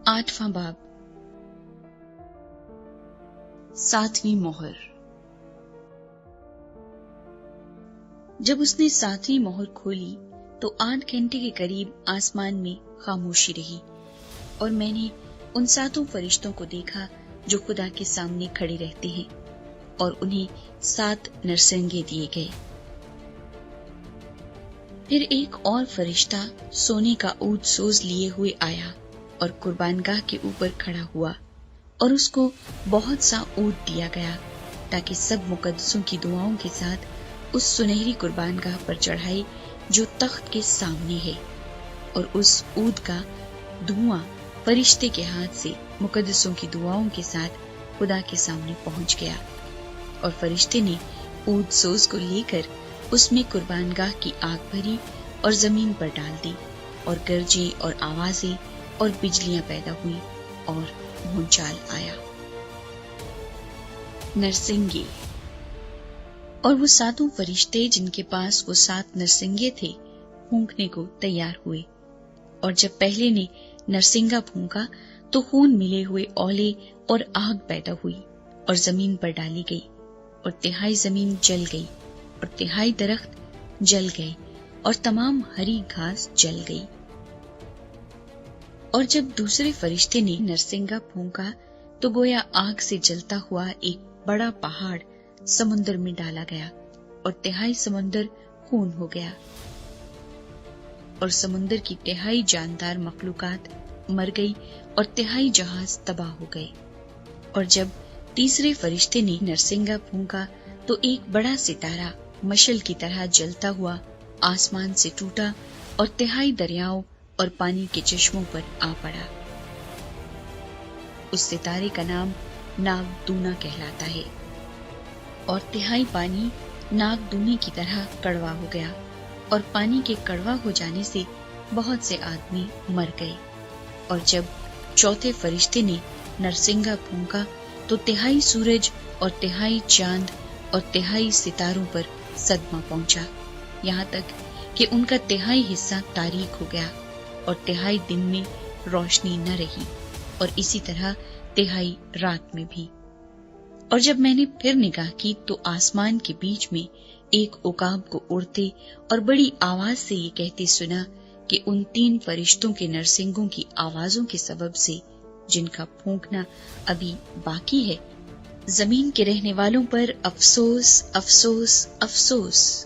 8वां बाब। 7वीं मोहर। जब उसने 7वीं मोहर खोली तो 8 घंटे के करीब आसमान में खामोशी रही और मैंने उन 7 फरिश्तों को देखा जो खुदा के सामने खड़े रहते हैं और उन्हें 7 नरसिंगे दिए गए। फिर एक और फरिश्ता सोने का ऊंट सोज लिए हुए आया और कुर्बानगाह के ऊपर खड़ा हुआ और उसको बहुत सा ऊंट दिया गया ताकि सब मुकद्दसों की दुआओं के साथ उस सुनहरी कुर्बानगाह पर चढ़ाए जो तख्त के सामने है। और उस ऊंट का धुआं फरिश्ते के हाथ से मुकद्दसों की दुआओं के साथ खुदा के सामने पहुंच गया और फरिश्ते ने ऊंट सोज को लेकर उसमें कुर्बानगाह की आग भरी और जमीन पर डाल दी और गरजे और आवाजें और बिजलियां पैदा हुई और भूचाल आया। नरसिंगे। और वो 7 फरिश्ते जिनके पास वो 7 नरसिंगे थे फूंकने को तैयार हुए और जब पहले ने नरसिंगा फूंका तो खून मिले हुए ओले और आग पैदा हुई और जमीन पर डाली गई और 1/3 जमीन जल गई और 1/3 दरख्त जल गए और तमाम हरी घास जल गई। और जब दूसरे फरिश्ते ने नरसिंगा फूंका तो गोया आग से जलता हुआ एक बड़ा पहाड़ समुद्र में डाला गया और 1/3 समुद्र खून हो गया और समुद्र की 1/3 जानदार मखलूकात मर गई और 1/3 जहाज तबाह हो गए। और जब तीसरे फरिश्ते ने नरसिंगा फूंका तो एक बड़ा सितारा मशल की तरह जलता हुआ आसमान से टूटा और 1/3 दरियाओं और पानी के चश्मों पर आ पड़ा। उस सितारे का नाम नागदूना कहलाता है और 1/3 पानी नागदूने की तरह कड़वा हो गया और पानी के कड़वा हो जाने से बहुत से आदमी मर गए। और जब चौथे फरिश्ते ने नरसिंगा फूंका तो 1/3 सूरज और 1/3 चांद और 1/3 सितारों पर सदमा पहुंचा, यहाँ तक कि उनका 1/3 हिस्सा तारीक हो गया और 1/3 दिन में रोशनी न रही और इसी तरह 1/3 रात में भी। और जब मैंने फिर निगाह की तो आसमान के बीच में एक उकाब को उड़ते और बड़ी आवाज से ये कहते सुना कि उन 3 फरिश्तों के नरसिंगों की आवाजों के सबब से जिनका फूंकना अभी बाकी है, जमीन के रहने वालों पर अफसोस अफसोस अफसोस।